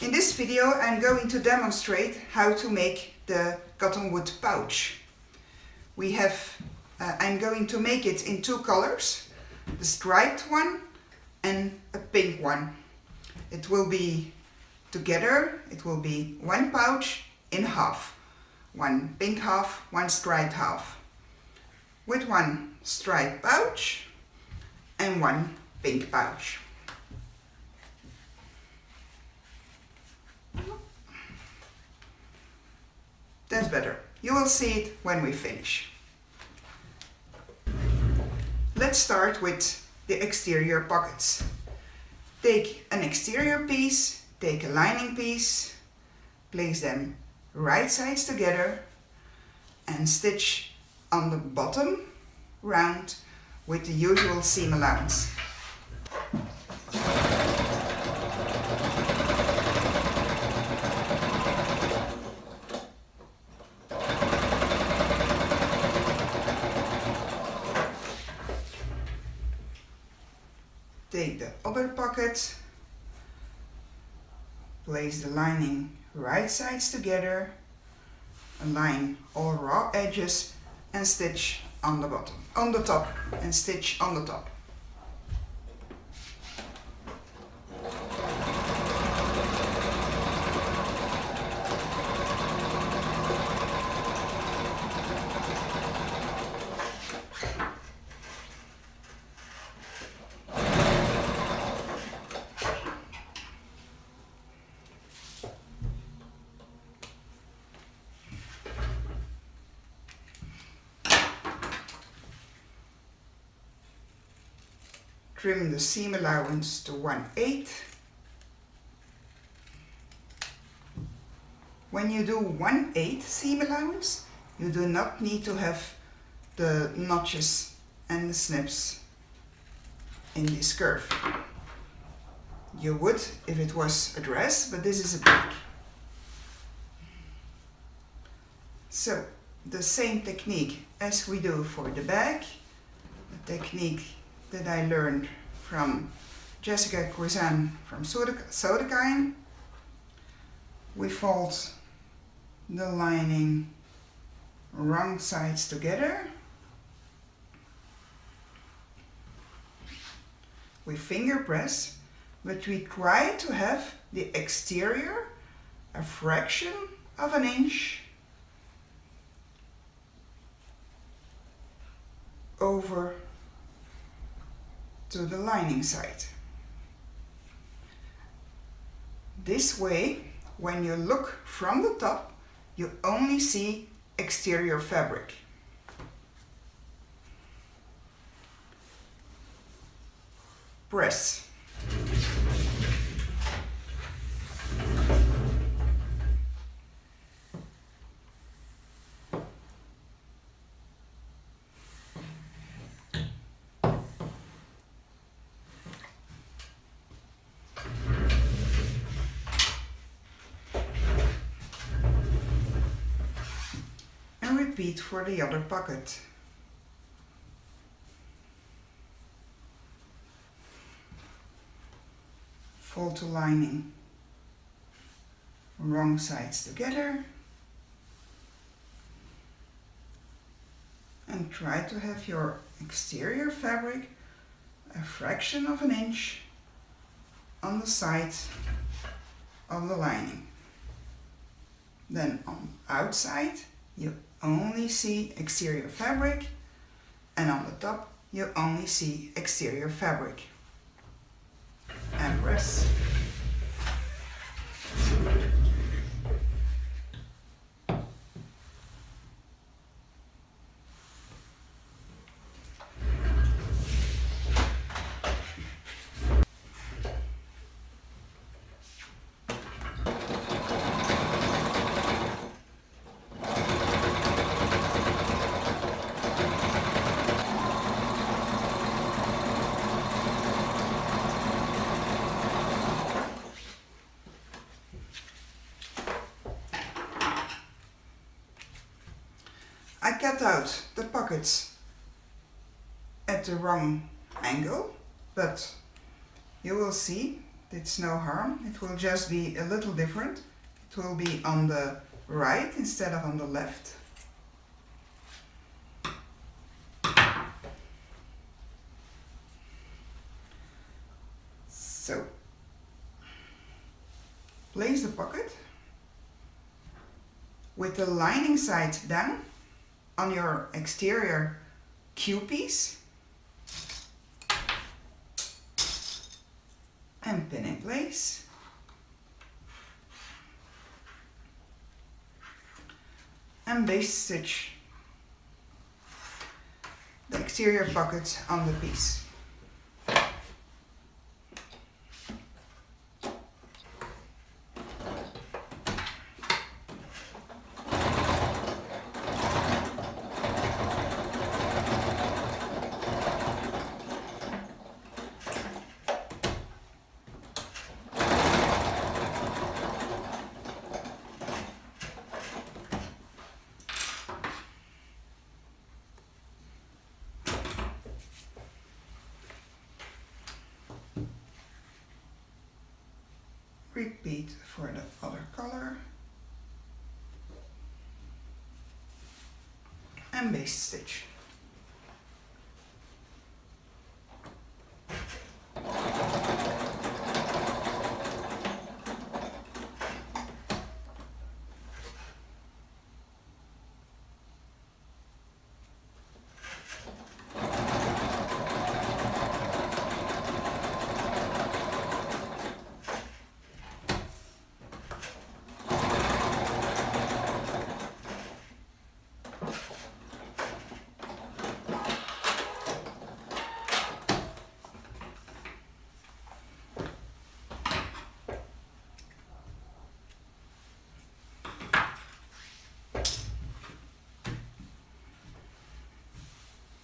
In this video I'm going to demonstrate how to make the cottonwood pouch. I'm going to make it in two colors, the striped one and a pink one. It will be together, it will be one pouch in half. One pink half, one striped half. With one striped pouch and one pink pouch. That's better. You will see it when we finish. Let's start with the exterior pockets. Take an exterior piece, take a lining piece, place them right sides together and stitch on the bottom round with the usual seam allowance. Take the other pocket, place the lining right sides together, align all raw edges and stitch on the bottom, on the top, and stitch on the top. Trim the seam allowance to 1/8. When you do 1/8 seam allowance, you do not need to have the notches and the snips in this curve. You would if it was a dress, but this is a bag. So the same technique as we do for the bag, the technique that I learned from Jessica Cousin from Sodekine. We fold the lining wrong sides together. We finger press, but we try to have the exterior a fraction of an inch over to the lining side. This way, when you look from the top, you only see exterior fabric. Press. And repeat for the other pocket. Fold the lining wrong sides together and try to have your exterior fabric a fraction of an inch on the side of the lining. Then on the outside you only see exterior fabric, and on the top you only see exterior fabric. And press. I cut out the pockets at the wrong angle, but you will see It's no harm, it will just be a little different. It will be on the right instead of on the left. So, place the pocket with the lining side down on your exterior Q-piece and pin in place. And base stitch the exterior pocket on the piece. Repeat for the other color and base stitch.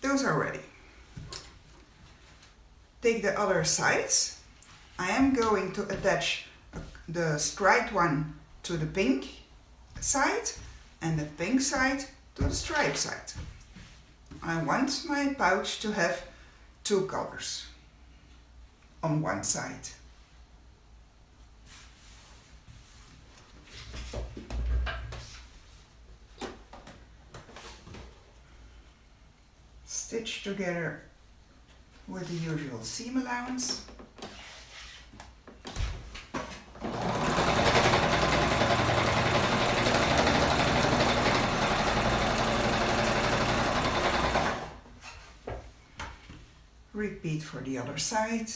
Those are ready. Take the other sides. I am going to attach the striped one to the pink side and the pink side to the striped side. I want my pouch to have two colors on one side. Stitch together with the usual seam allowance. Repeat for the other side.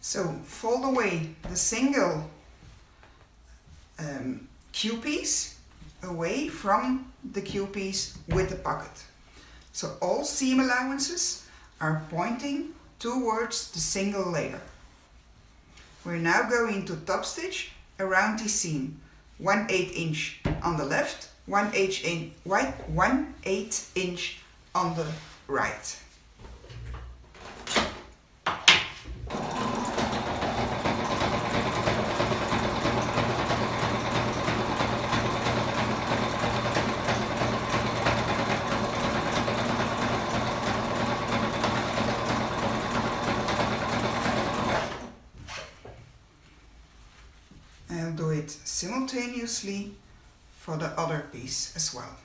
So fold away the single Q-piece away from the Q-piece with the pocket. So all seam allowances are pointing towards the single layer. We're now going to top stitch around the seam, 1/8 inch on the left, 1/8 inch on the right. I'll do it simultaneously for the other piece as well.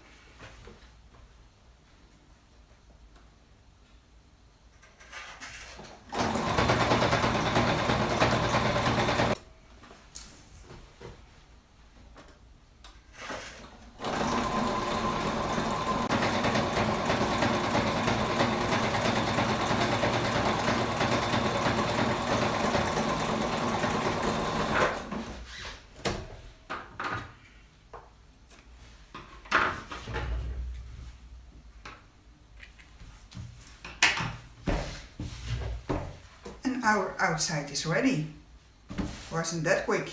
And our outside is ready. Wasn't that quick?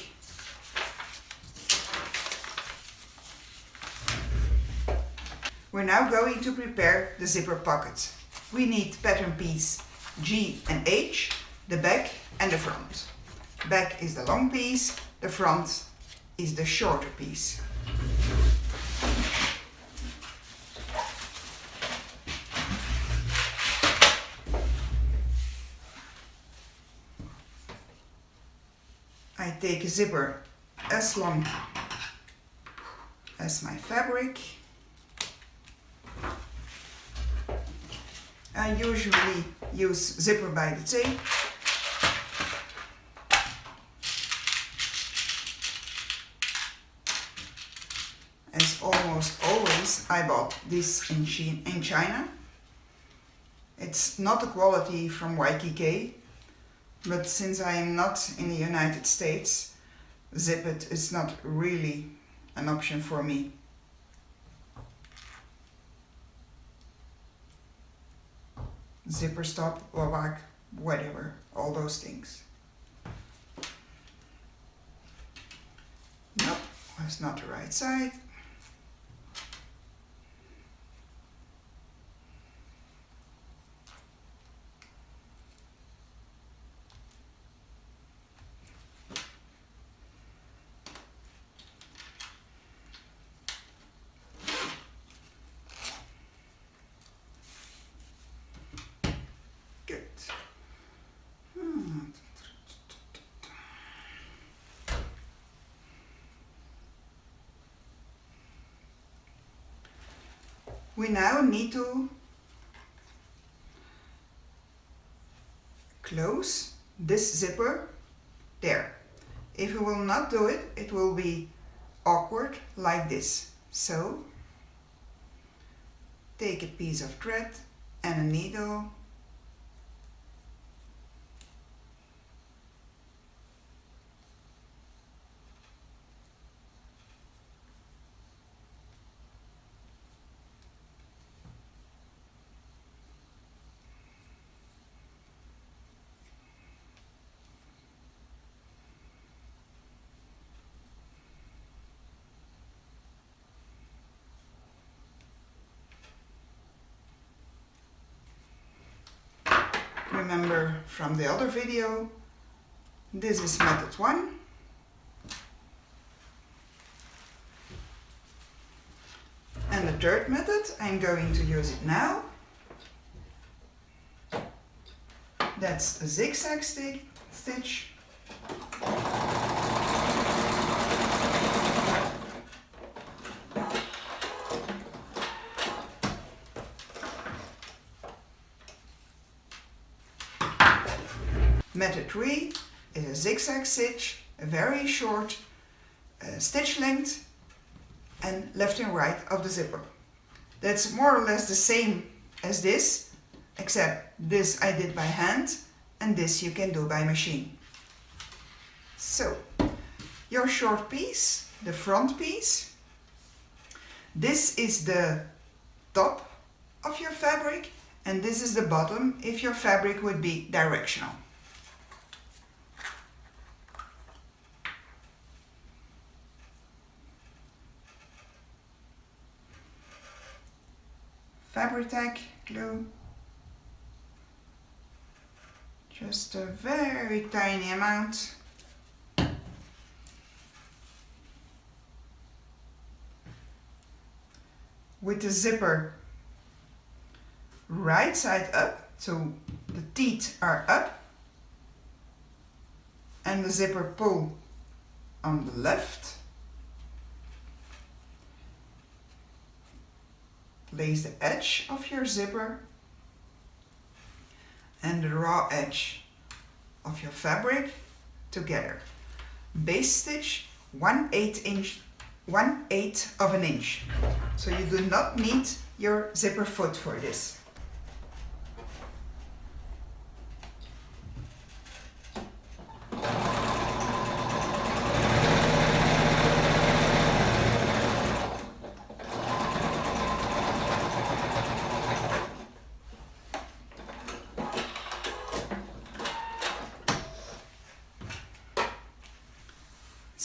We're now going to prepare the zipper pocket. We need pattern piece G and H, the back and the front. Back is the long piece, the front is the shorter piece. I take a zipper as long as my fabric. I usually use zipper by the tape. As almost always, I bought this in China. It's not the quality from YKK, but since I am not in the United States, zip-it is not really an option for me. Zipper stop, wawak, whatever, all those things. Nope, that's not the right side. Good. We now need to close this zipper there. If we will not do it, it will be awkward like this. So take a piece of thread and a needle . Remember from the other video, this is method 1. And the third method, I'm going to use it now. That's a zigzag stitch. Method 3 is a zigzag stitch, a very short stitch length and left and right of the zipper. That's more or less the same as this, except this I did by hand and this you can do by machine. So, your short piece, the front piece, this is the top of your fabric and this is the bottom if your fabric would be directional. Fabric tack, glue, just a very tiny amount. With the zipper right side up, so the teeth are up, and the zipper pull on the left. Place the edge of your zipper and the raw edge of your fabric together. Base stitch 1/8 of an inch. So you do not need your zipper foot for this.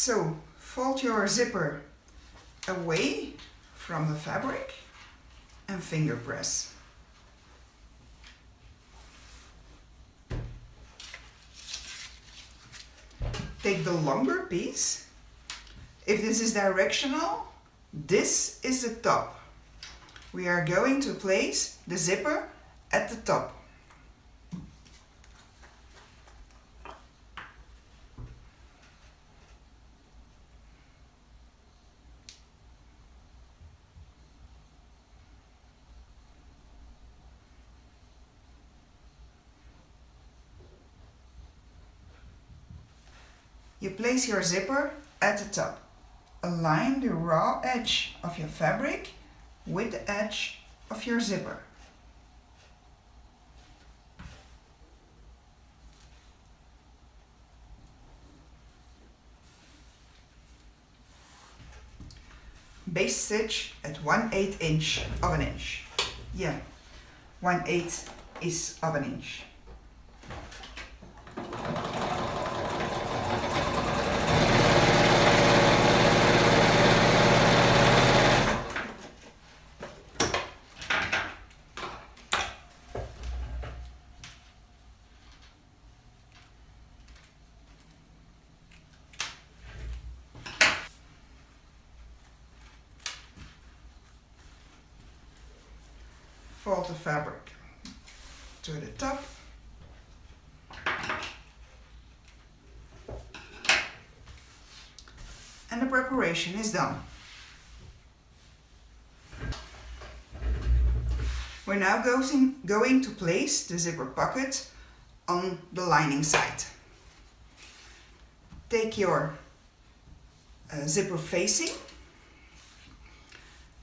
So fold your zipper away from the fabric and finger press. Take the longer piece. If this is directional, this is the top. We are going to place the zipper at the top. You place your zipper at the top. Align the raw edge of your fabric with the edge of your zipper. Base stitch at 1/8 inch of an inch. Yeah, 1/8 is of an inch. Fold the fabric to the top. And the preparation is done. We're now going to place the zipper pocket on the lining side. Take your zipper facing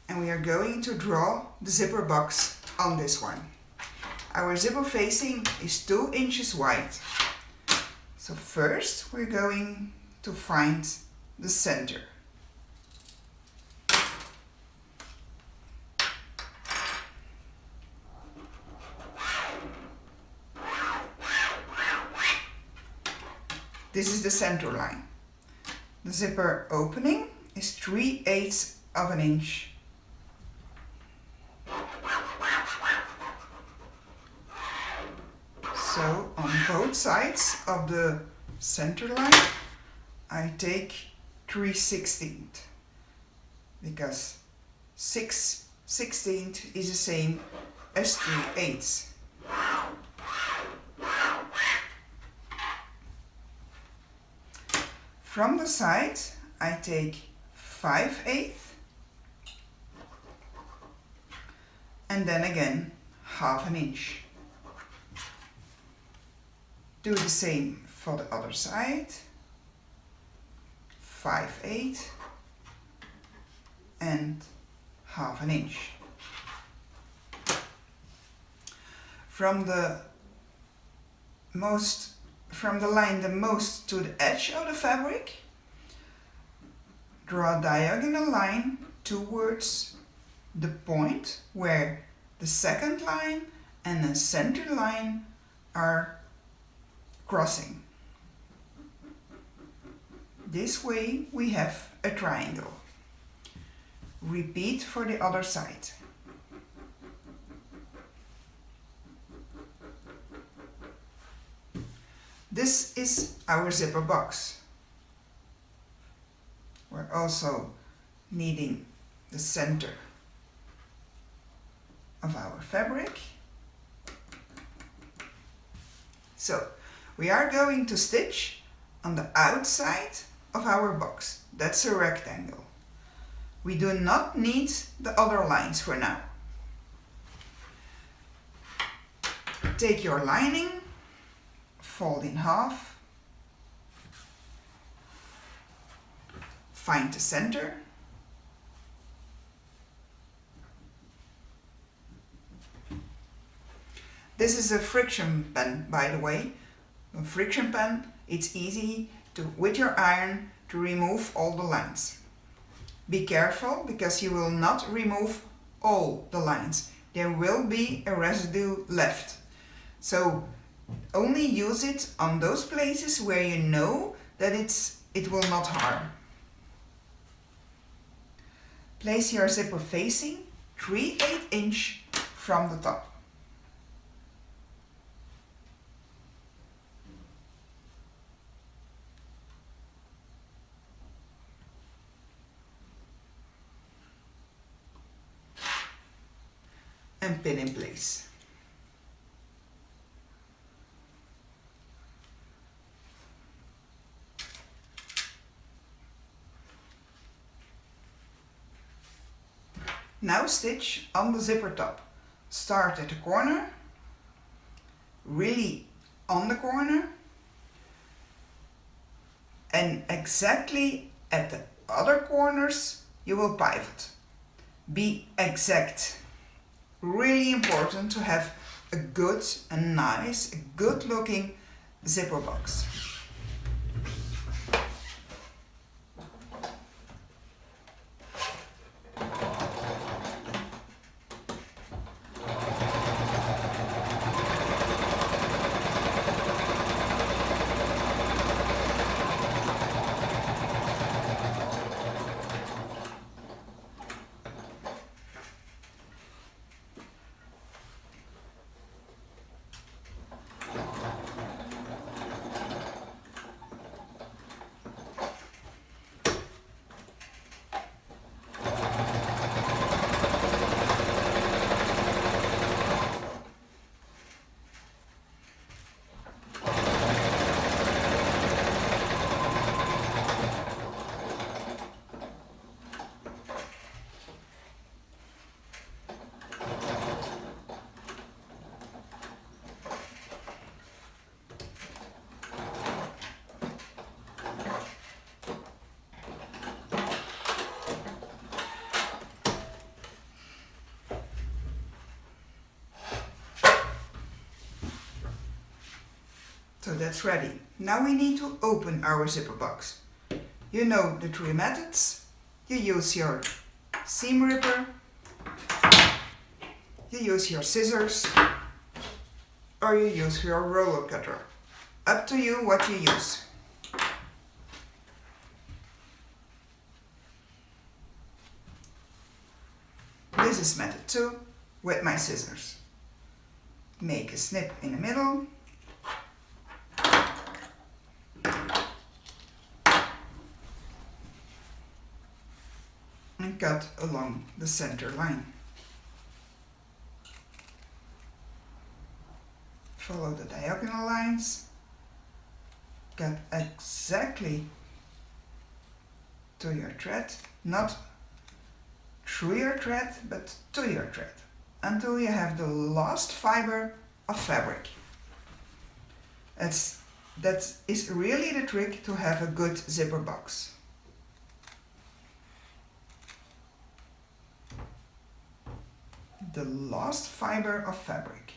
and we are going to draw the zipper box on this one. Our zipper facing is 2 inches wide. So first we're going to find the center. This is the center line. The zipper opening is 3/8 of an inch. So on both sides of the center line, I take 3/16 because 6/16 is the same as 3/8. From the side, I take 5/8 and then again 1/2 inch. Do the same for the other side. 5/8 and 1/2 inch. From the line the most to the edge of the fabric, draw a diagonal line towards the point where the second line and the center line are crossing. This way we have a triangle. Repeat for the other side. This is our zipper box. We're also needing the center of our fabric. So we are going to stitch on the outside of our box. That's a rectangle. We do not need the other lines for now. Take your lining, fold in half, find the center, this is a friction pen, by the way. A friction pen, it's easy to, with your iron, to remove all the lines. Be careful because you will not remove all the lines. There will be a residue left. So only use it on those places where you know that it will not harm. Place your zipper facing 3/8 inch from the top. And pin in place. Now stitch on the zipper top. Start at the corner, really on the corner, and exactly at the other corners you will pivot. Be exact. Really important to have a good and nice, good looking zipper box. So that's ready. Now we need to open our zipper box. You know the 3 methods. You use your seam ripper, you use your scissors, or you use your roller cutter. Up to you what you use. This is method 2 with my scissors. Make a snip in the middle. And cut along the center line. Follow the diagonal lines. Cut exactly to your thread, not through your thread, but to your thread, until you have the last fiber of fabric. That is really the trick to have a good zipper box. The last fiber of fabric,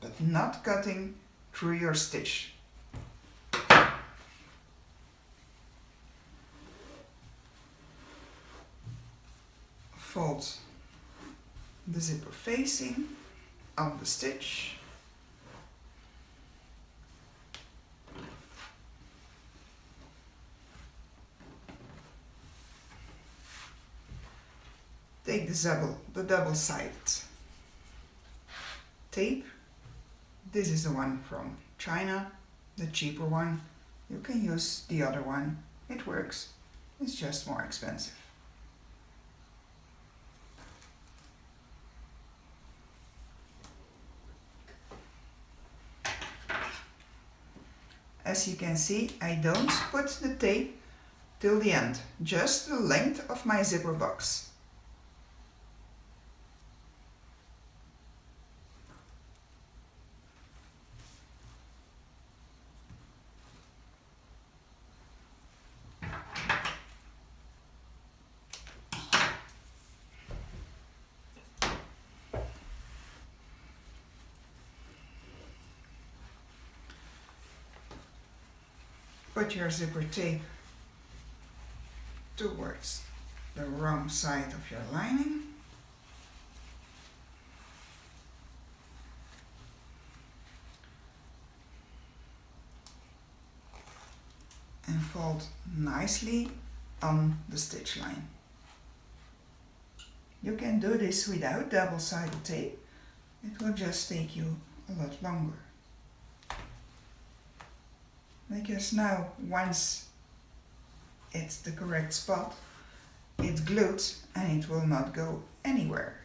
but not cutting through your stitch. Fold the zipper facing on the stitch. Take the double-sided tape. This is the one from China, the cheaper one. You can use the other one. It works. It's just more expensive. As you can see, I don't put the tape till the end, just the length of my zipper box. Put your zipper tape towards the wrong side of your lining. And fold nicely on the stitch line. You can do this without double-sided tape. It will just take you a lot longer. Because now, once it's the correct spot, it's glued and it will not go anywhere.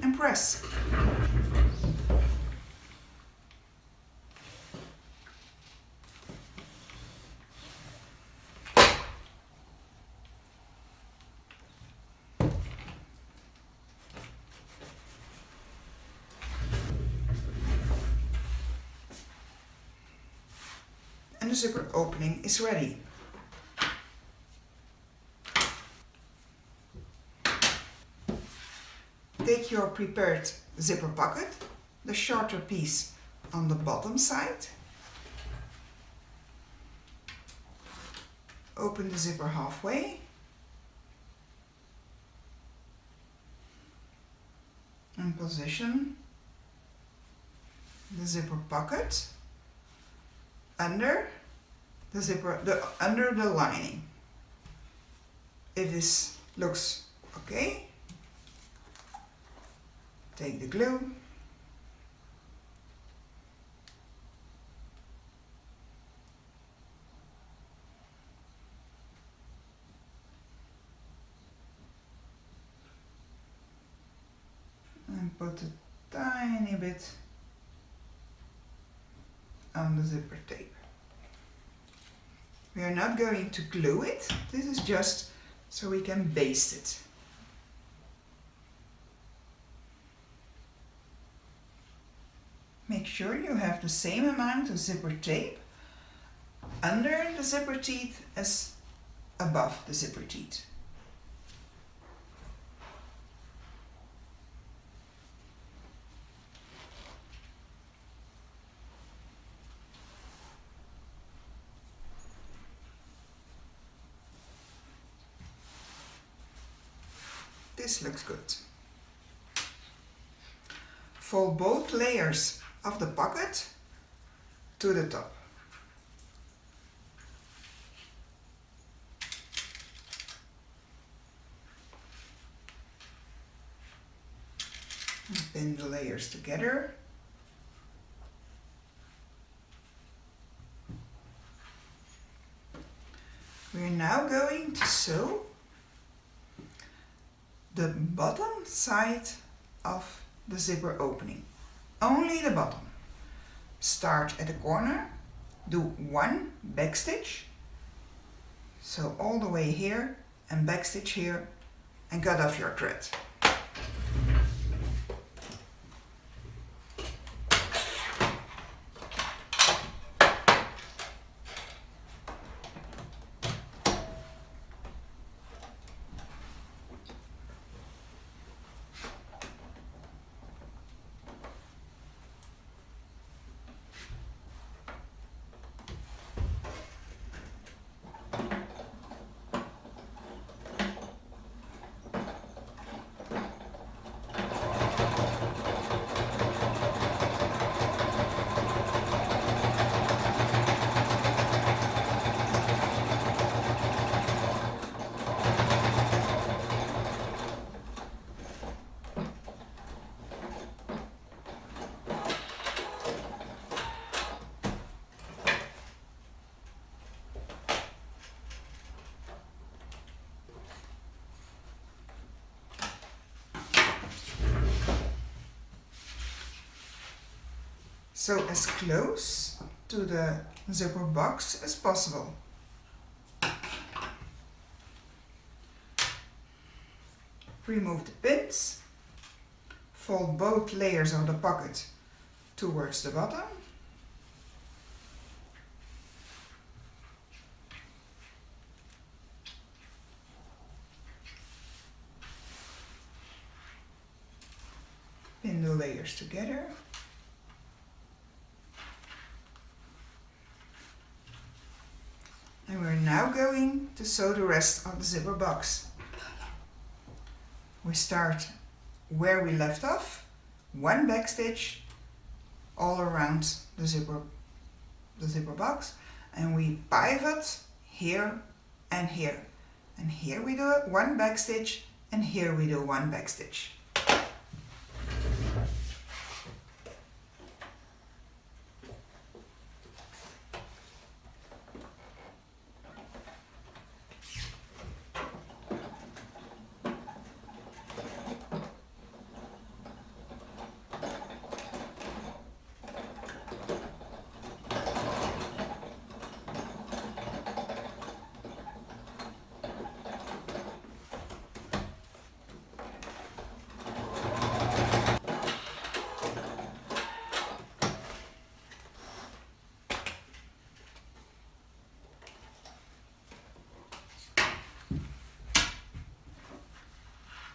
And press. And the zipper opening is ready. Take your prepared zipper pocket, the shorter piece on the bottom side. Open the zipper halfway. And position the zipper pocket under the zipper, under the lining. If this looks okay, take the glue, and put a tiny bit on the zipper tape. We are not going to glue it, this is just so we can baste it. Make sure you have the same amount of zipper tape under the zipper teeth as above the zipper teeth. This looks good. Fold both layers of the pocket to the top. And pin the layers together. We are now going to sew the bottom side of the zipper opening. Only the bottom. Start at the corner, do one back stitch, so all the way here, and back stitch here, and cut off your thread. So as close to the zipper box as possible. Remove the pins, fold both layers of the pocket towards the bottom, layers together. And we're now going to sew the rest of the zipper box. We start where we left off, one backstitch all around the zipper box, and we pivot here and here. And here we do one backstitch, and here we do one backstitch.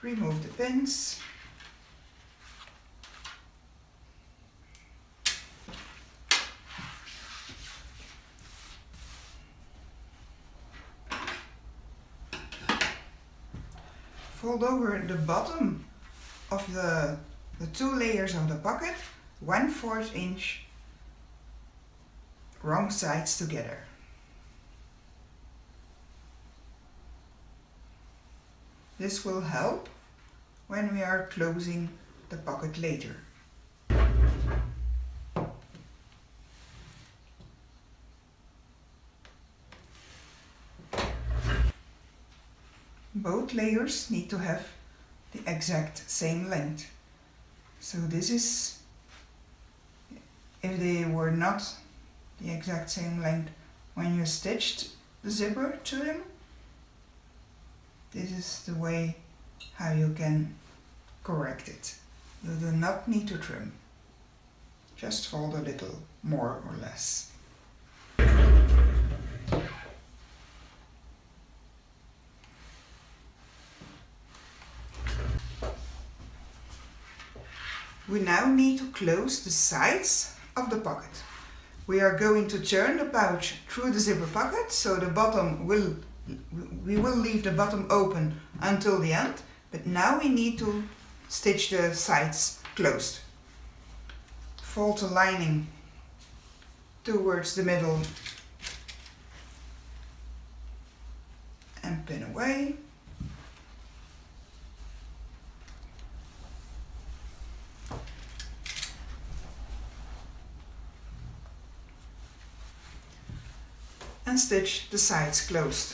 Remove the pins. Fold over the bottom of the two layers of the pocket 1/4 inch wrong sides together. This will help when we are closing the pocket later. Both layers need to have the exact same length. So this is, if they were not the exact same length when you stitched the zipper to them, this is the way how you can correct it. You do not need to trim. Just fold a little more or less. We now need to close the sides of the pocket. We are going to turn the pouch through the zipper pocket, so the bottom we will leave the bottom open until the end, but now we need to stitch the sides closed. Fold the lining towards the middle and pin away. And stitch the sides closed.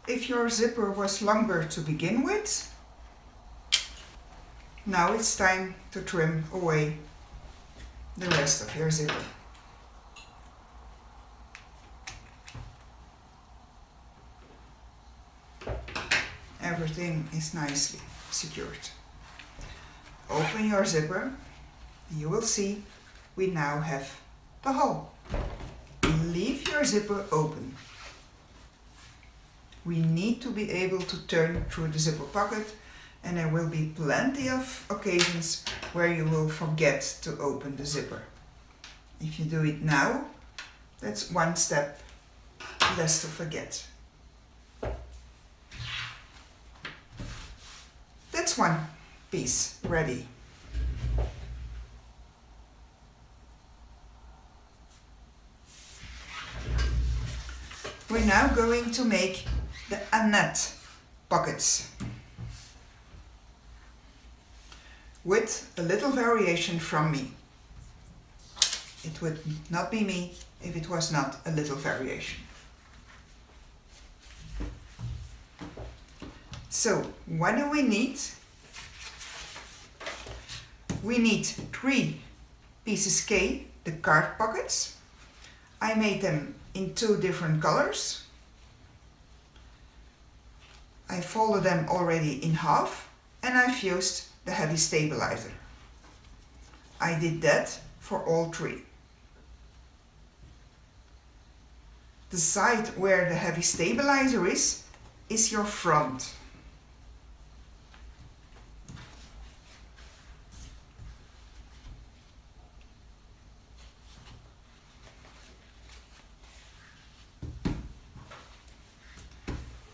If your zipper was longer to begin with, now it's time to trim away the rest of your zipper. Everything is nicely secured. Open your zipper, you will see we now have the hole. Leave your zipper open. We need to be able to turn through the zipper pocket, and there will be plenty of occasions where you will forget to open the zipper. If you do it now, that's one step less to forget. That's one piece ready. We're now going to make the Annette pockets with a little variation from me. It would not be me if it was not a little variation. So what do we need? We need 3 pieces K, the card pockets. I made them in 2 different colors. I folded them already in half and I fused the heavy stabilizer. I did that for all 3. The side where the heavy stabilizer is your front.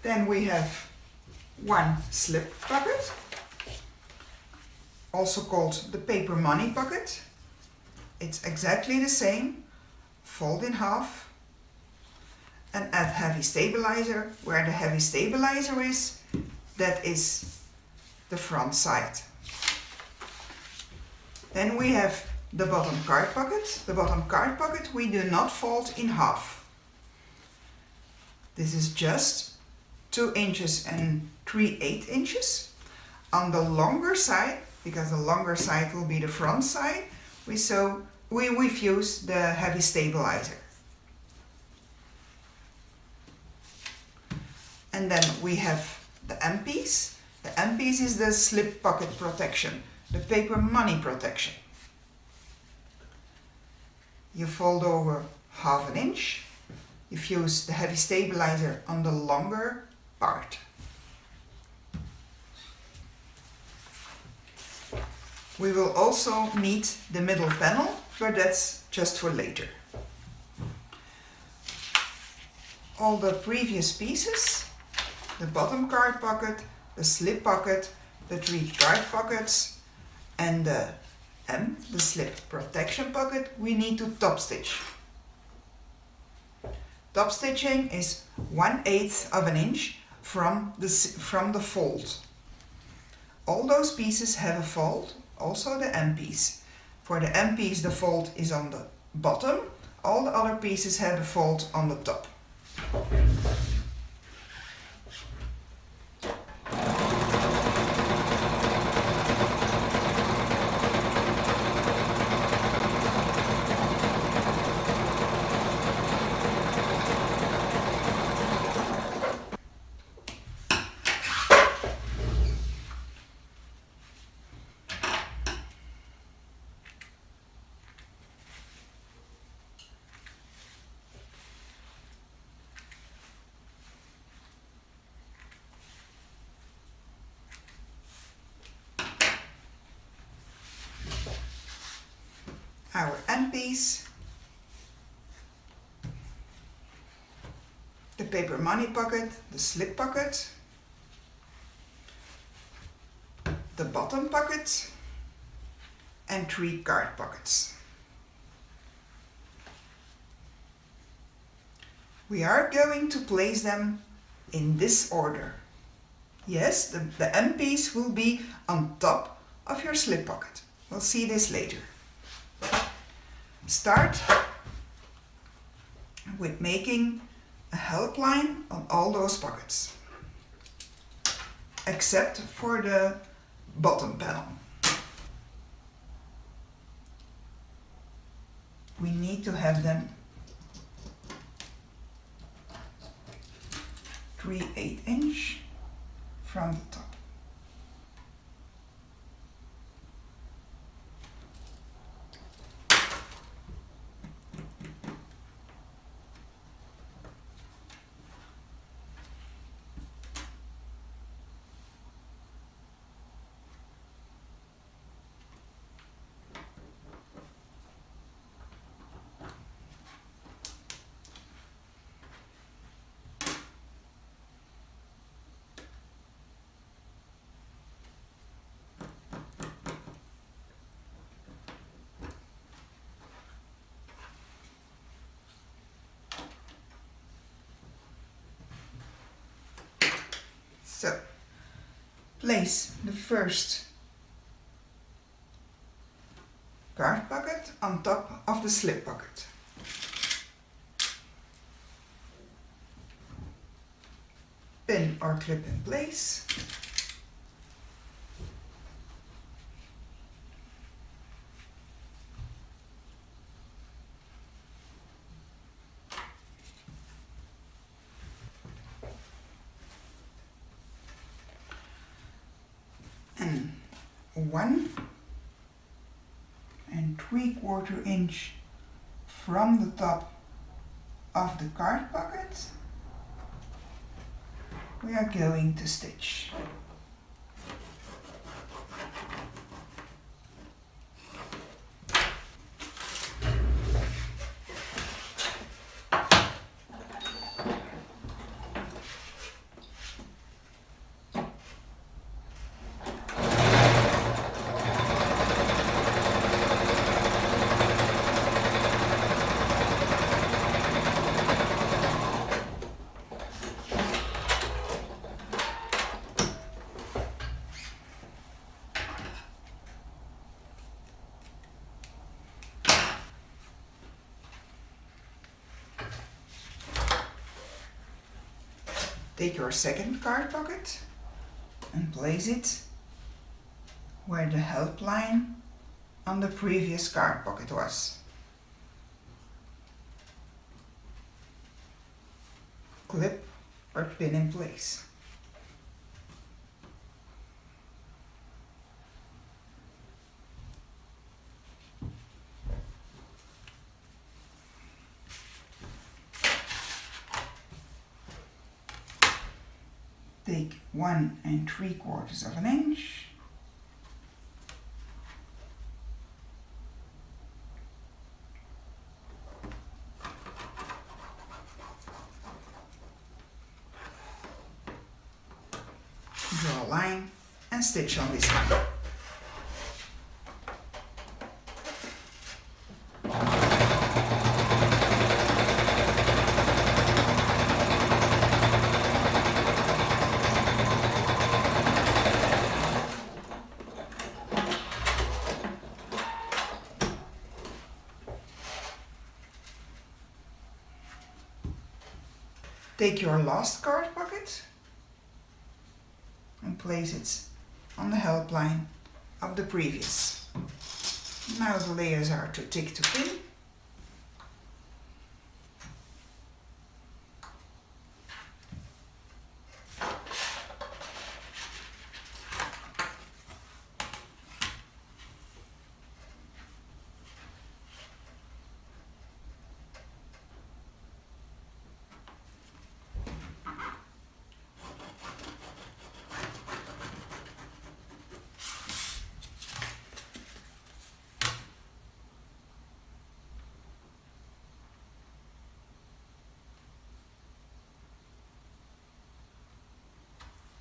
Then we have 1 slip pocket, also called the paper money pocket. It's exactly the same, fold in half and add heavy stabilizer. Where the heavy stabilizer is, that is the front side. Then we have the bottom card pocket. The bottom card pocket we do not fold in half. This is just 2 inches and 3/8 inches. On the longer side, because the longer side will be the front side, we fuse the heavy stabilizer. And then we have the M piece. The M piece is the slip pocket protection, the paper money protection. You fold over 1/2 inch. You fuse the heavy stabilizer on the longer part. We will also need the middle panel, but that's just for later. All the previous pieces, the bottom card pocket, the slip pocket, the 3 card pockets and the M, the slip protection pocket, we need to top stitch. Top stitching is 1/8 of an inch from the fold. All those pieces have a fold, also the M piece. For the M piece the fold is on the bottom, all the other pieces have a fold on the top. Our end piece, the paper money pocket, the slip pocket, the bottom pocket and 3 card pockets. We are going to place them in this order. Yes, the end piece will be on top of your slip pocket. We'll see this later. Start with making a help line on all those pockets, except for the bottom panel. We need to have them 3/8 inch from the top. So, place the first card pocket on top of the slip pocket. pin or clip in place. And 1 3/4 inch from the top of the card pocket, we are going to stitch. Take your second card pocket and place it where the help line on the previous card pocket was. Clip or pin in place. Take 1 3/4 inch . Draw a line and stitch on this one. Take your last card pocket and place it on the help line of the previous. Now the layers are too thick to pin.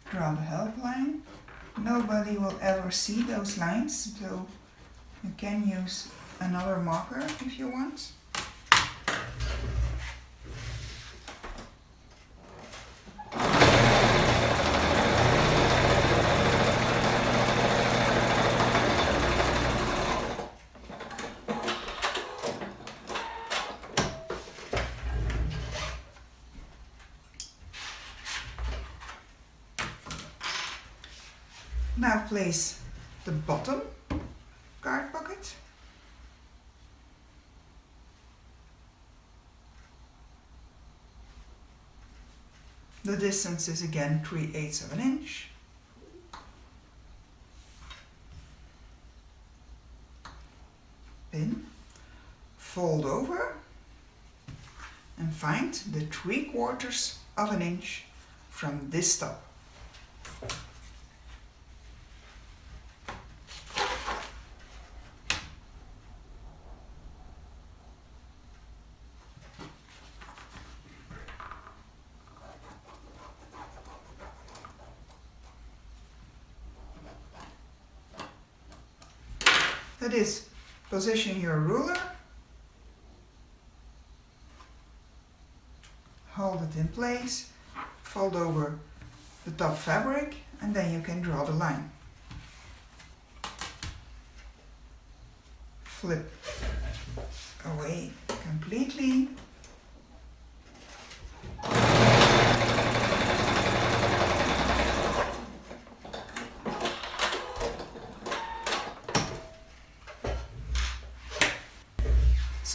Draw the help line. Nobody will ever see those lines, so you can use another marker if you want. Now place the bottom card pocket . The distance is again 3/8 inch . Pin, fold over and find the 3/4 inch from this top. That is, position your ruler, hold it in place, fold over the top fabric, and then you can draw the line. Flip away completely.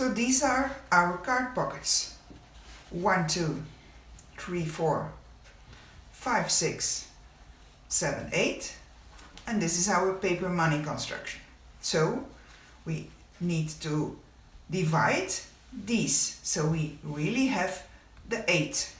So these are our card pockets. 1, 2, 3, 4, 5, 6, 7, 8. And this is our paper money construction. So we need to divide these. So we really have the 8.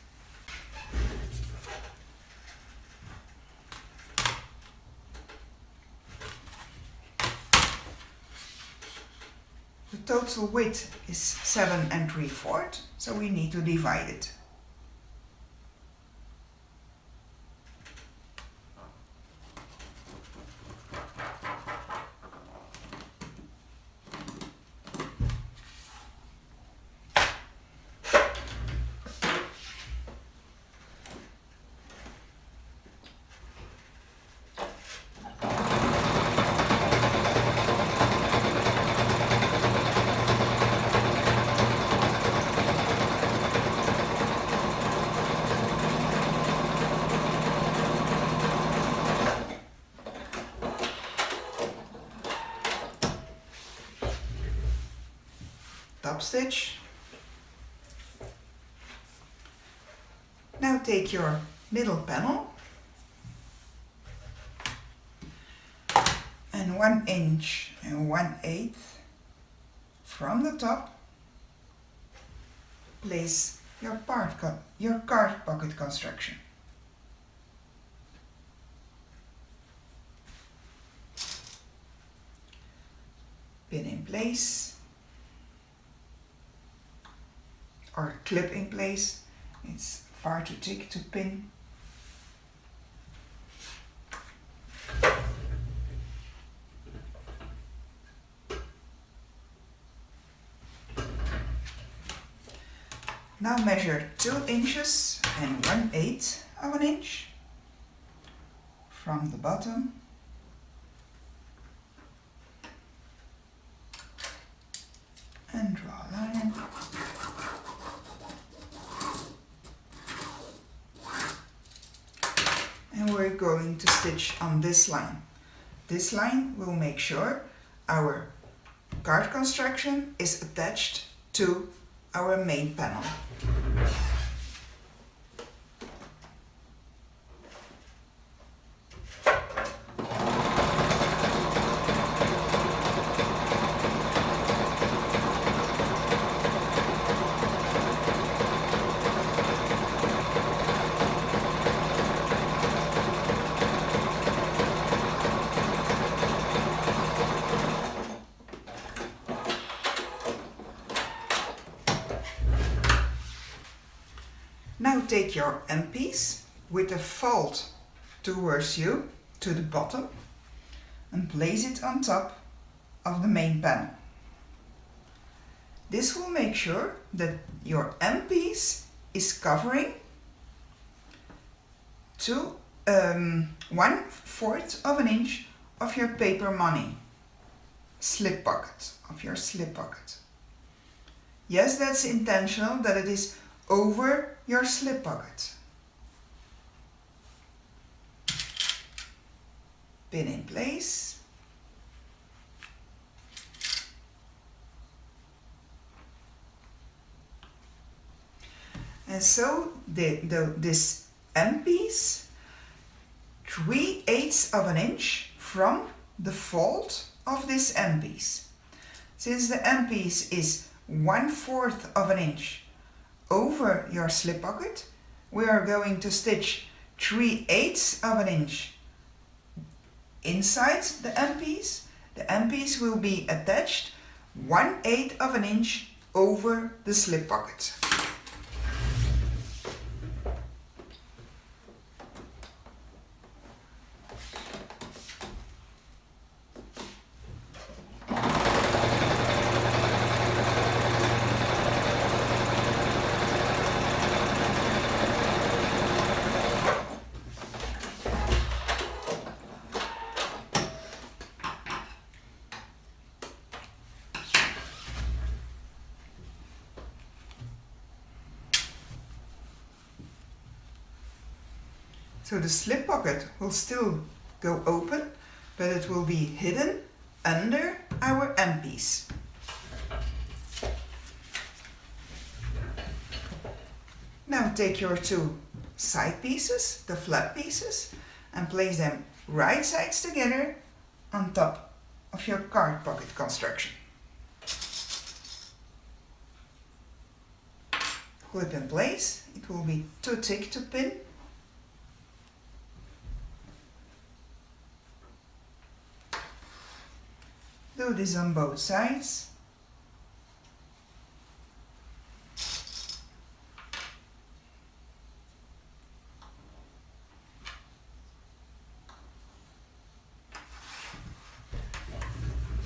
The total width is 7 3/4, so we need to divide it. Top stitch. Now take your middle panel and 1 inch and 1/8 from the top place your card pocket construction. Pin in place or clip in place. It's far too thick to pin. Now measure 2 inches and 1/8 of an inch from the bottom and draw a line. And we're going to stitch on this line. This line will make sure our card construction is attached to our main panel. Now take your end piece with the fold towards you to the bottom and place it on top of the main panel. This will make sure that your end piece is covering to 1/4 of an inch of your paper money slip pocket, of your slip pocket. Yes, that's intentional that it is over your slip pocket. Pin in place. And so this end piece, 3/8 of an inch from the fold of this end piece. Since the end piece is 1/4 of an inch over your slip pocket, we are going to stitch 3/8 of an inch inside the end piece. The end piece will be attached 1/8 of an inch over the slip pocket. So the slip pocket will still go open, but it will be hidden under our end piece. Now take your two side pieces, the flap pieces, and place them right sides together on top of your card pocket construction. Clip in place, it will be too thick to pin. Do this on both sides.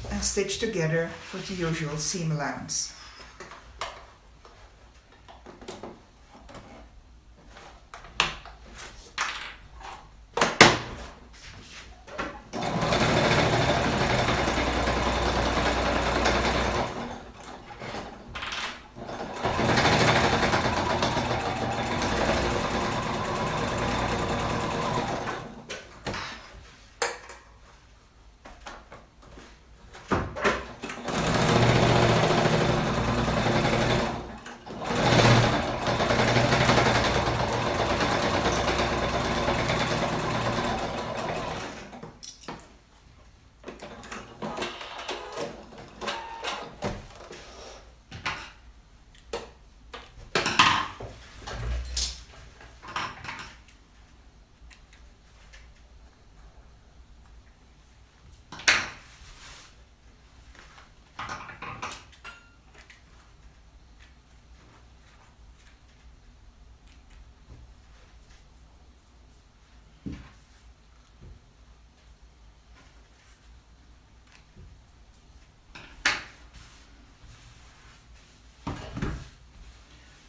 And stitch together with the usual seam allowance.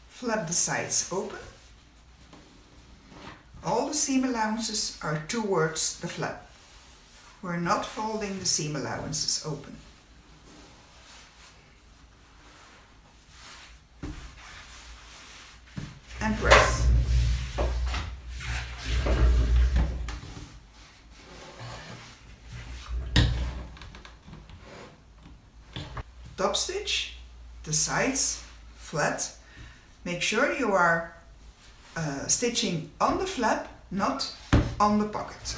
Flap the sides open. All the seam allowances are towards the flap. We're not folding the seam allowances open. And press. Top stitch, the sides flat. Make sure you are stitching on the flap, not on the pocket.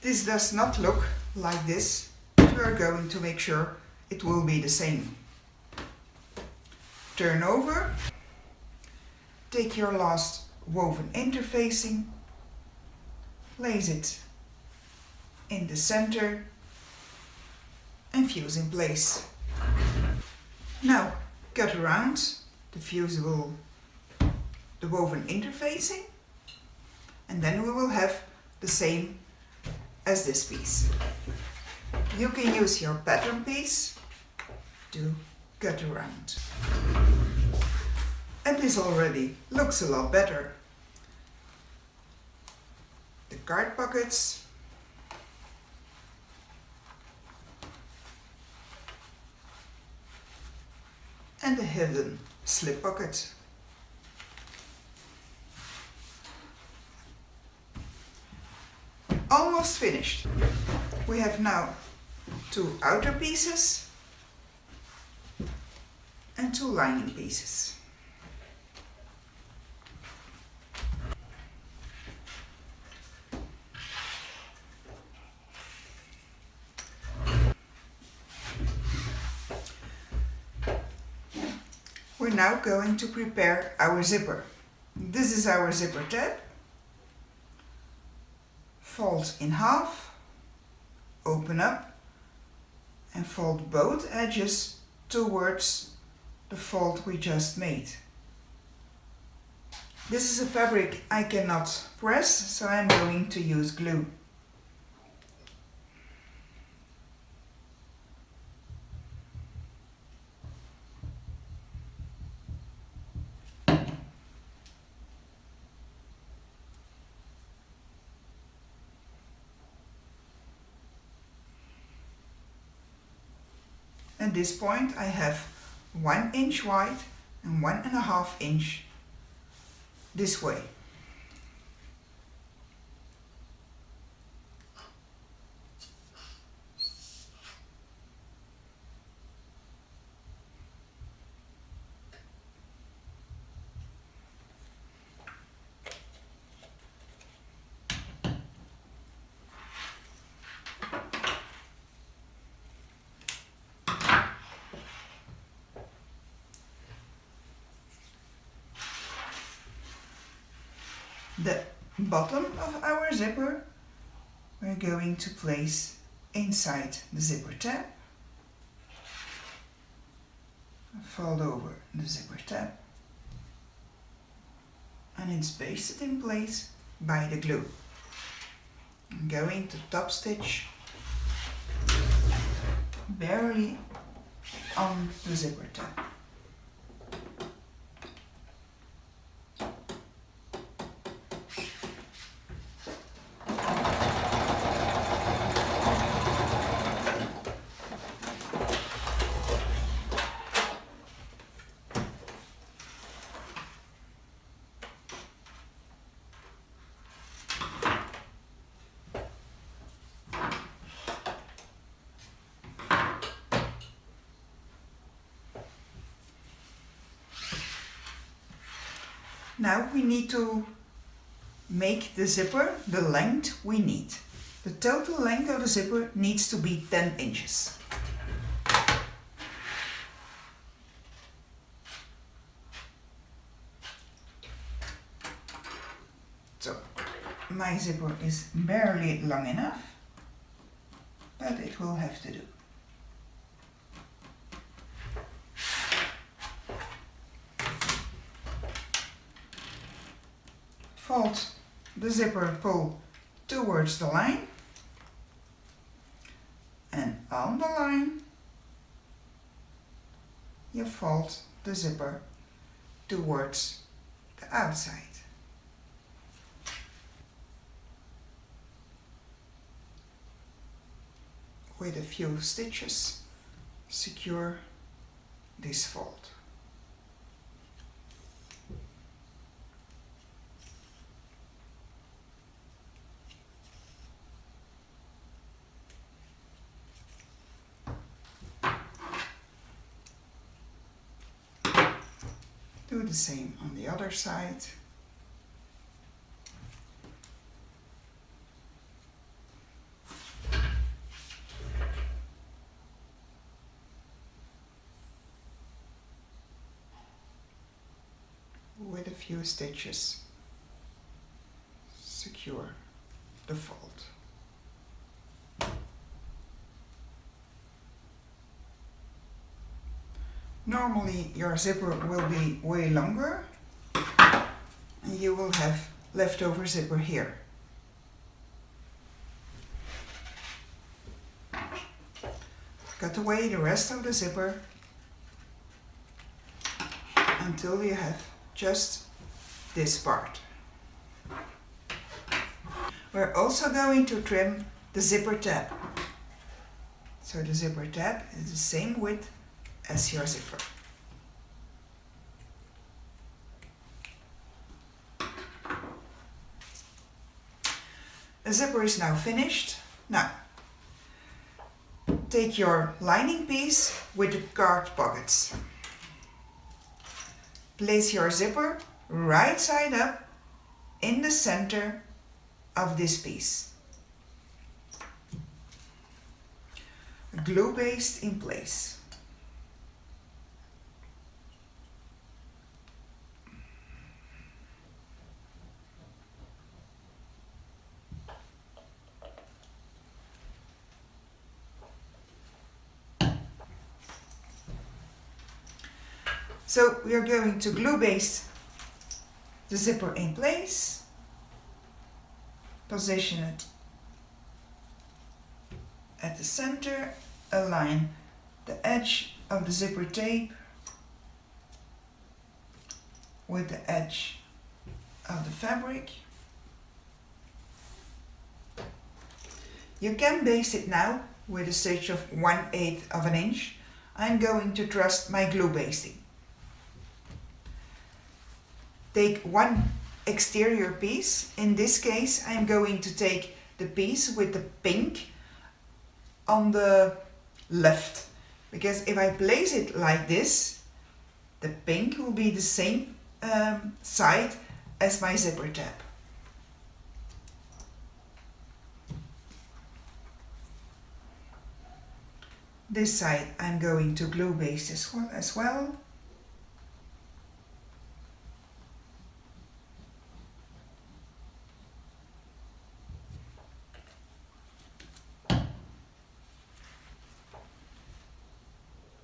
This does not look like this, but we are going to make sure it will be the same. Turn over, take your last woven interfacing, place it in the center and fuse in place. Now cut around the woven interfacing, and then we will have the same as this piece. You can use your pattern piece to cut around. And this already looks a lot better. The card pockets, and the hidden slip pocket. Almost finished. We have now two outer pieces and two lining pieces. We're now going to prepare our zipper. This is our zipper tab. Fold in half, open up, and fold both edges towards the fold we just made. This is a fabric I cannot press, so I'm going to use glue. At this point I have 1 inch wide and 1.5 inch this way. The bottom of our zipper we're going to place inside the zipper tab. Fold over the zipper tab and it's pasted in place by the glue. I'm going to top stitch barely on the zipper tab. Now we need to make the zipper the length we need. The total length of the zipper needs to be 10 inches. So my zipper is barely long enough, but it will have to do. Fold the zipper pull towards the line, and on the line you fold the zipper towards the outside. With a few stitches, secure this fold. Do the same on the other side. With a few stitches, secure the fold. Normally your zipper will be way longer and you will have leftover zipper here. Cut away the rest of the zipper until you have just this part. We're also going to trim the zipper tab. So the zipper tab is the same width as your zipper. The zipper is now finished. Now, take your lining piece with the card pockets. Place your zipper right side up in the center of this piece. Glue paste in place. So we are going to glue paste the zipper in place, position it at the center, align the edge of the zipper tape with the edge of the fabric. You can baste it now with a stitch of 1/8 of an inch. I'm going to trust my glue basting. Take one exterior piece. In this case, I'm going to take the piece with the pink on the left, because if I place it like this, the pink will be the same side as my zipper tab. This side I'm going to glue baste as well.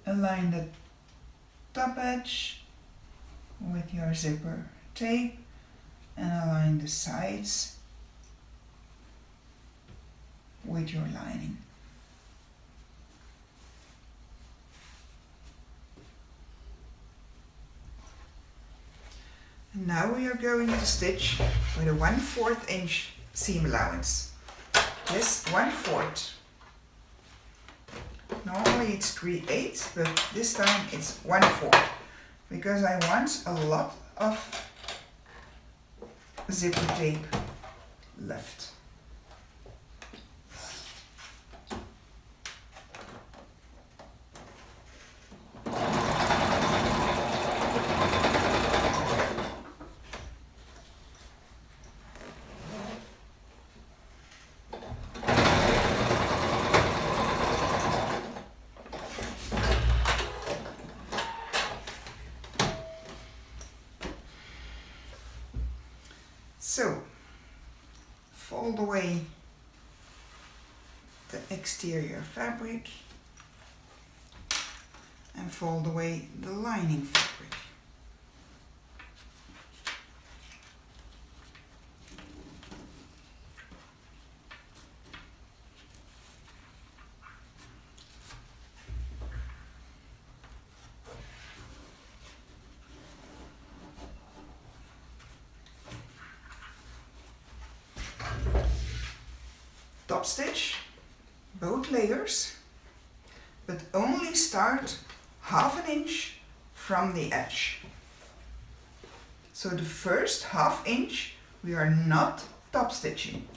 Align the top edge with your zipper tape and align the sides with your lining. And now we are going to stitch with a 1/4 inch seam allowance. Yes, 1/4. Normally it's 3/8, but this time it's 1/4 because I want a lot of zipper tape left. So, fold away the exterior fabric and fold away the lining fabric. Top stitch both layers, but only start 1/2 inch from the edge. So the first 1/2 inch we are not top stitching.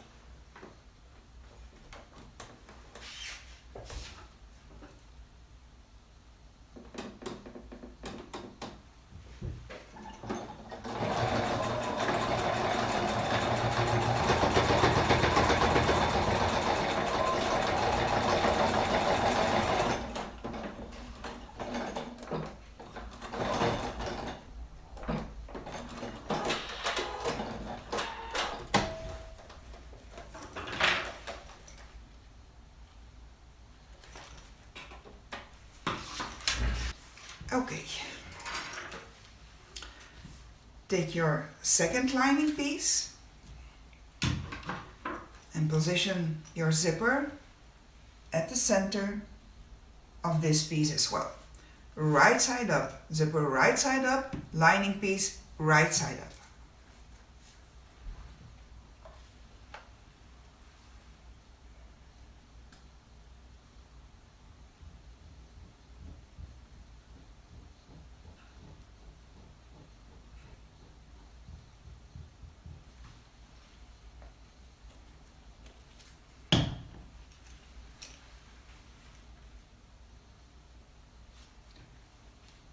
Okay, take your second lining piece and position your zipper at the center of this piece as well. Right side up, zipper right side up, lining piece right side up.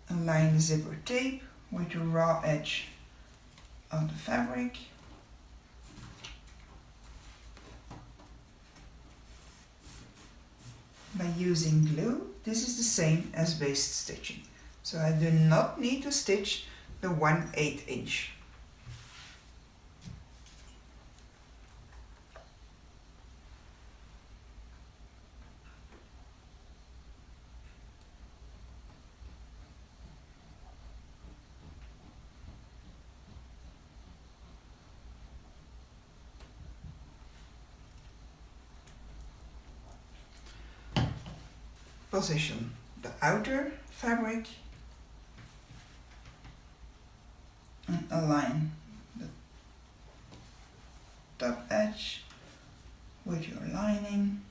Align the zipper tape with the raw edge of the fabric. By using glue, this is the same as baste stitching. So I do not need to stitch the 1/8 inch. Position the outer fabric and align the top edge with your lining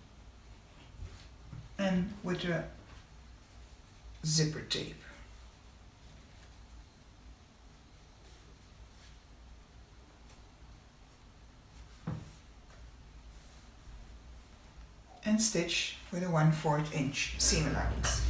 and with the zipper tape. And stitch with a 1/4 inch seam allowance.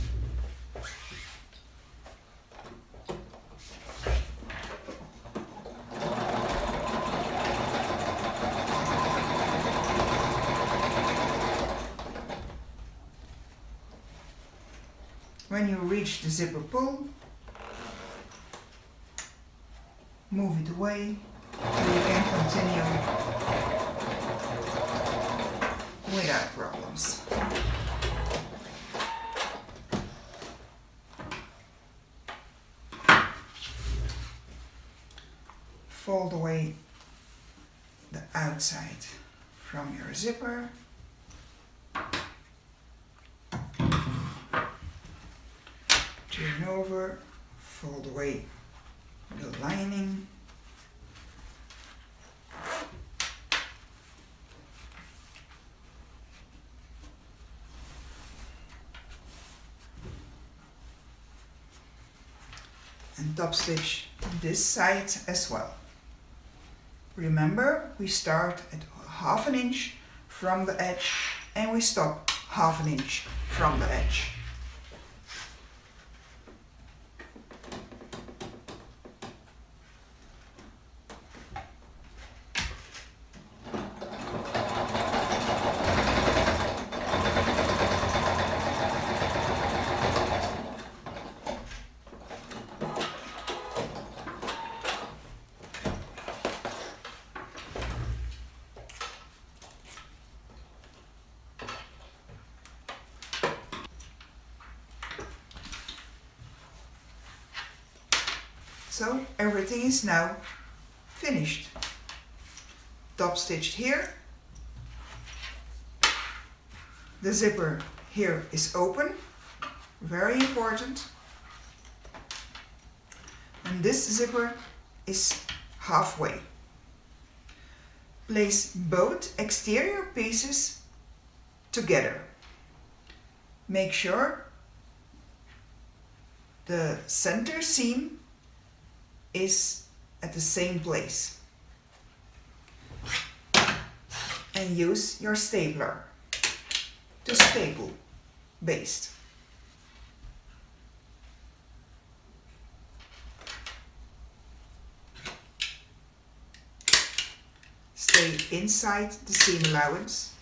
When you reach the zipper pull, move it away so you can continue without problems. Fold away the outside from your zipper. Turn over, fold away the lining. And top stitch this side as well. Remember, we start at 1/2 inch from the edge and we stop 1/2 inch from the edge. So everything is now finished. Top stitched here. The zipper here is open, very important. And this zipper is halfway. Place both exterior pieces together. Make sure the center seam is at the same place. And use your stapler to staple baste. Stay inside the seam allowance.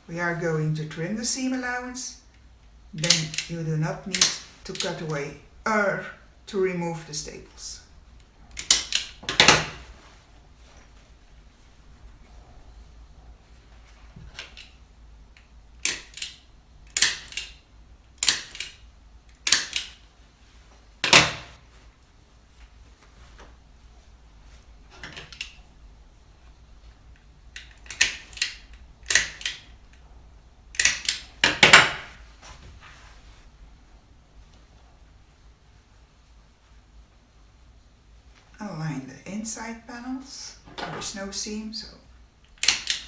We are going to trim the seam allowance, then you do not need to cut away or to remove the staples. Align the inside panels. There is no seam, so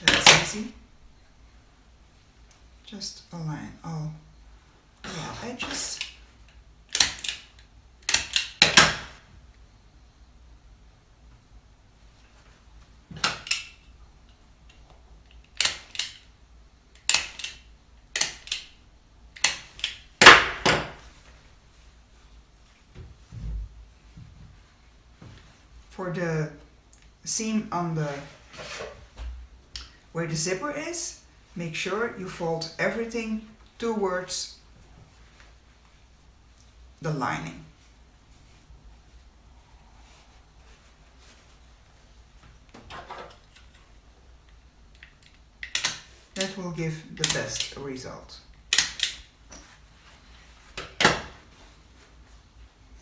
that's easy. Just align all the edges. For the seam on the where the zipper is, make sure you fold everything towards the lining. That will give the best result.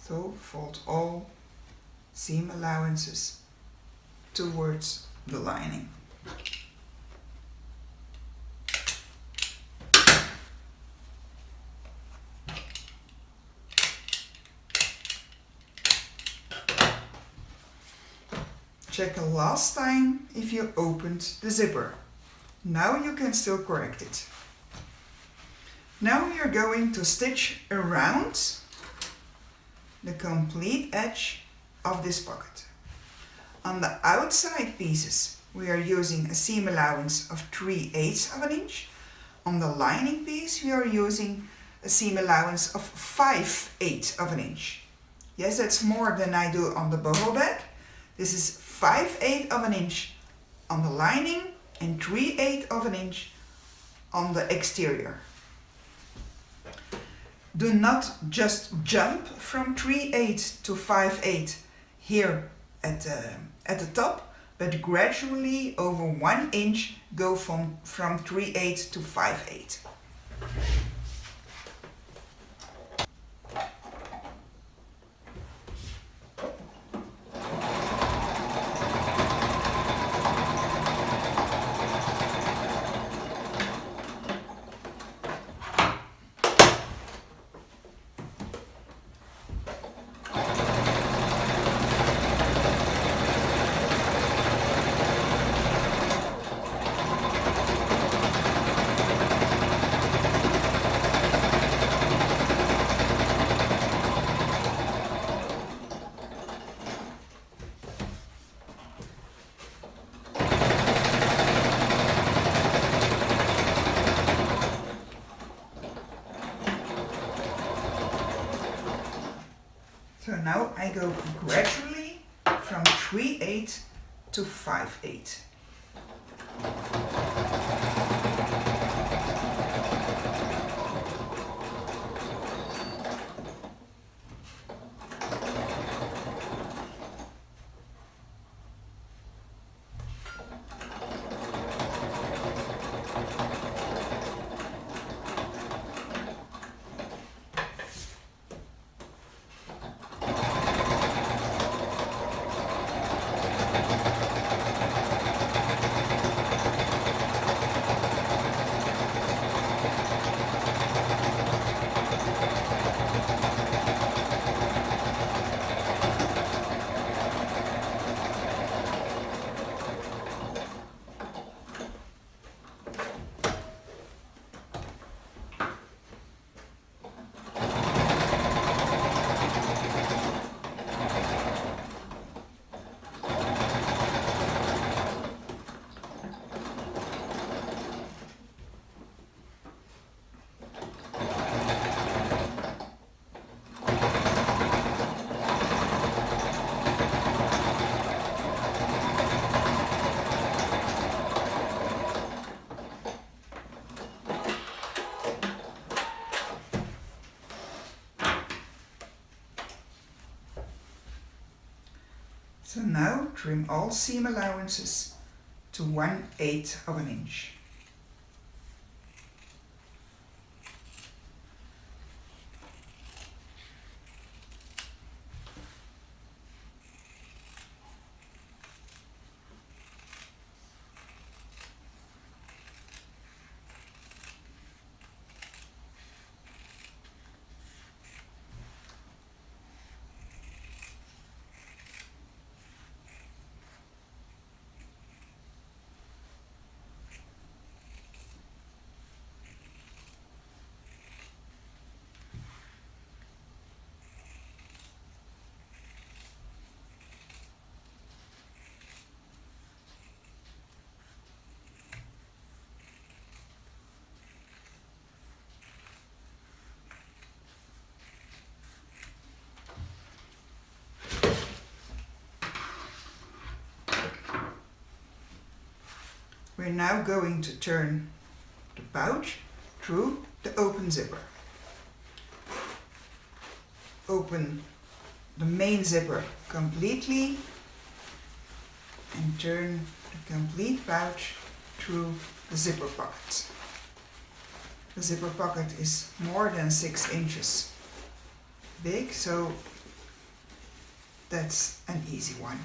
So fold all seam allowances towards the lining. Check the last time if you opened the zipper. Now you can still correct it. Now we are going to stitch around the complete edge of this pocket. On the outside pieces we are using a seam allowance of 3/8 of an inch. On the lining piece we are using a seam allowance of 5/8 of an inch. Yes, that's more than I do on the boho bag. This is 5/8 of an inch on the lining and 3/8 of an inch on the exterior. Do not just jump from 3/8 to 5/8 here at the top, but gradually over 1 inch go from 3/8 to 5/8. So now I go gradually from 3/8 to 5/8. So now trim all seam allowances to 1/8 of an inch. We're now going to turn the pouch through the open zipper. Open the main zipper completely and turn the complete pouch through the zipper pocket. The zipper pocket is more than 6 inches big, so that's an easy one.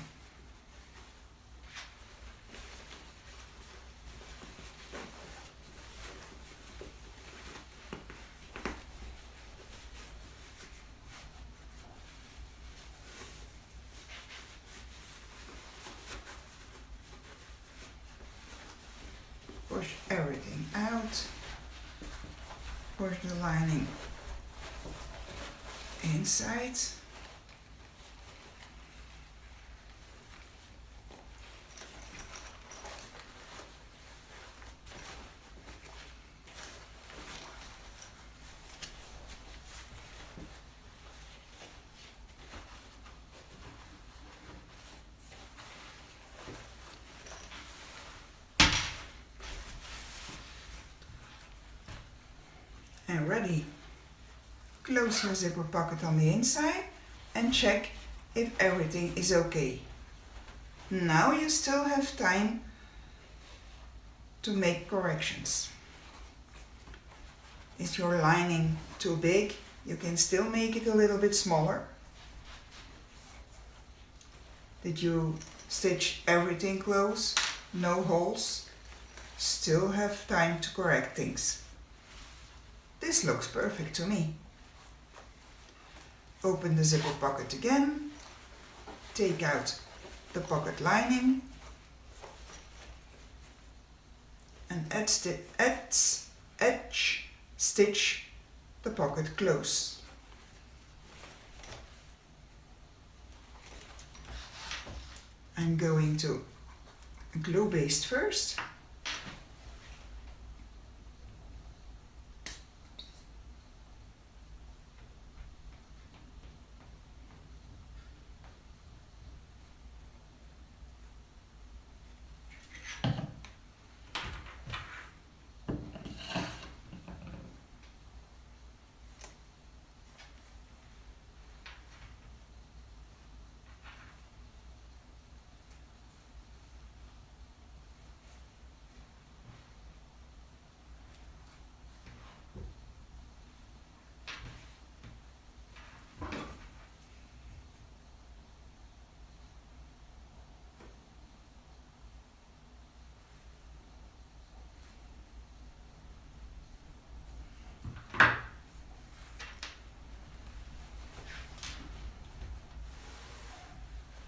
Push everything out. push the lining inside. And ready. Close your zipper pocket on the inside and check if everything is okay. Now you still have time to make corrections. Is your lining too big? You can still make it a little bit smaller. Did you stitch everything close? No holes? Still have time to correct things. This looks perfect to me. Open the zipper pocket again. Take out the pocket lining and edge stitch the pocket close. I'm going to glue baste first.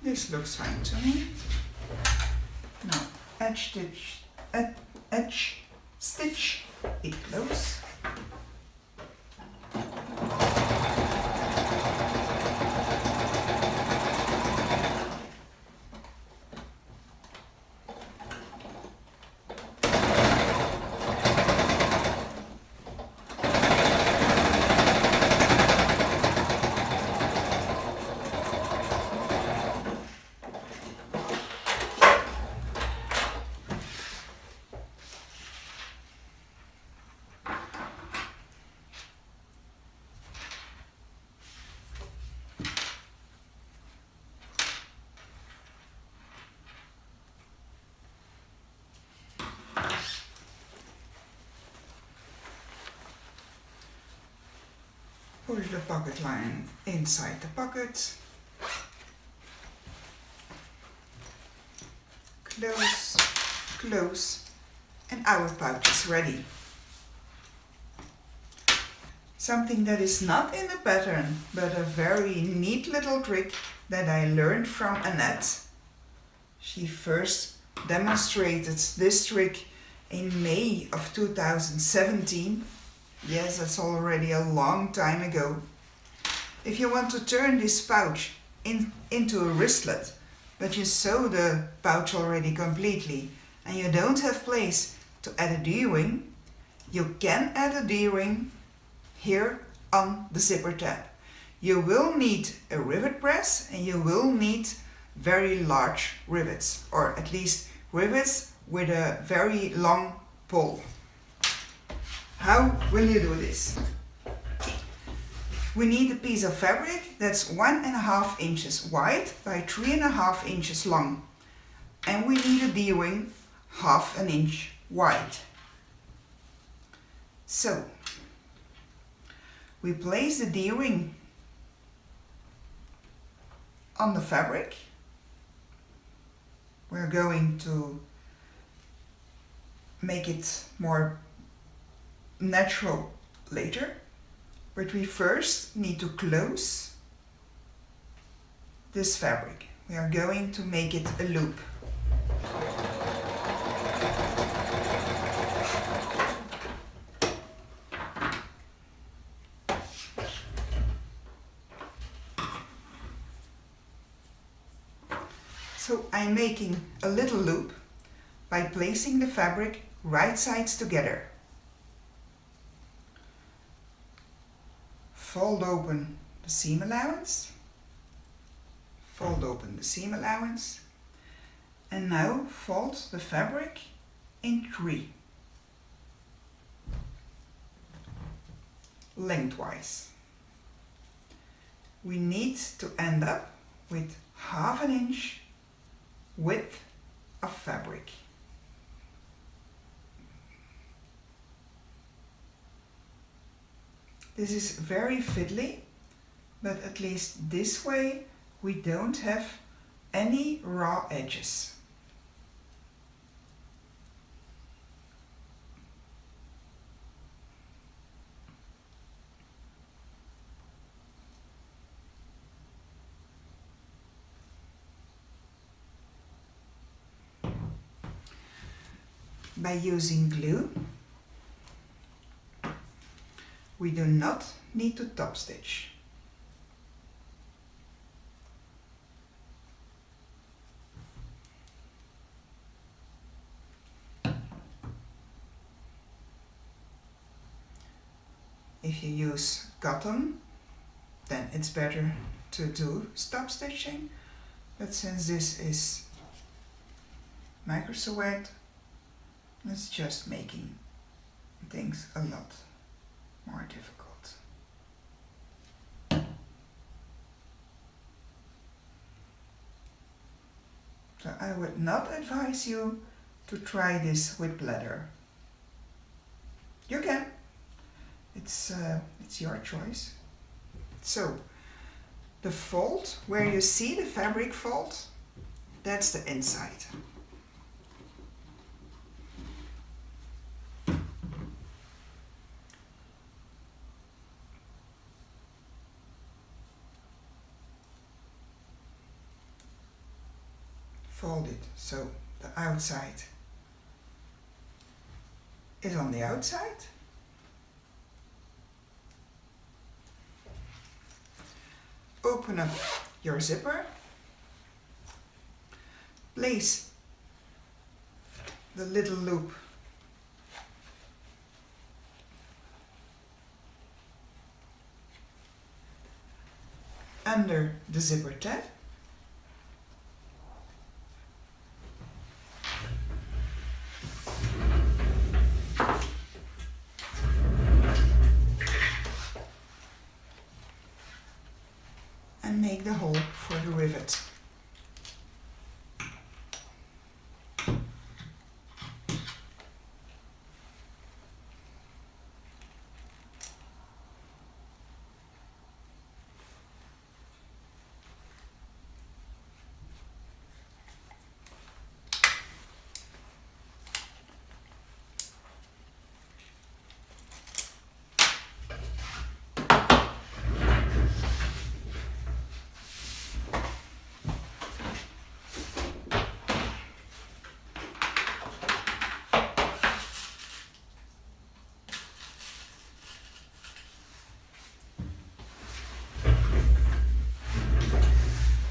This looks fine to me. Now edge stitch it close. Push the pocket line inside the pocket. Close, close, and our pouch is ready. Something that is not in the pattern, but a very neat little trick that I learned from Annette. She first demonstrated this trick in May of 2017. Yes, that's already a long time ago. If you want to turn this pouch into a wristlet, but you sew the pouch already completely and you don't have place to add a D-ring, you can add a D-ring here on the zipper tab. You will need a rivet press and you will need very large rivets, or at least rivets with a very long pole. How will you do this? We need a piece of fabric that's 1.5 inches wide by 3.5 inches long. And we need a D-ring 1/2 inch wide. So, we place the D-ring on the fabric. We're going to make it more natural later, but we first need to close this fabric. We are going to make it a loop. So I'm making a little loop by placing the fabric right sides together. Fold open the seam allowance, fold open the seam allowance, and now fold the fabric in 3 lengthwise. We need to end up with 1/2 inch width of fabric. This is very fiddly, but at least this way we don't have any raw edges. By using glue, we do not need to top stitch. If you use cotton, then it's better to do stop stitching, but since this is micro suede, it's just making things a lot more difficult. So I would not advise you to try this with leather. You can. It's your choice. So the fold, where you see the fabric fold, that's the inside. Fold it so the outside is on the outside. Open up your zipper. Place the little loop under the zipper tab. And make the hole for the rivet.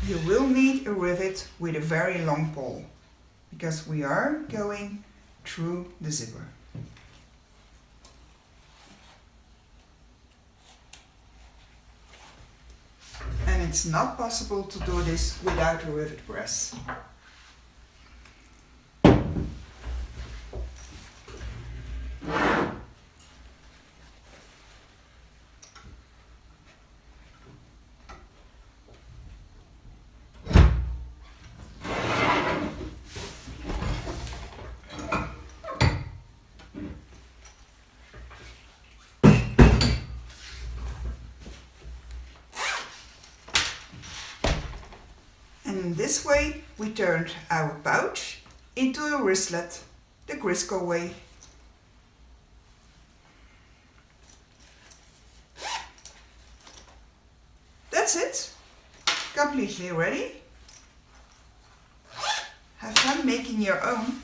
You will need a rivet with a very long pole, because we are going through the zipper. And it's not possible to do this without a rivet press. And this way we turned our pouch into a wristlet, the Grisco way. That's it, completely ready. Have fun making your own.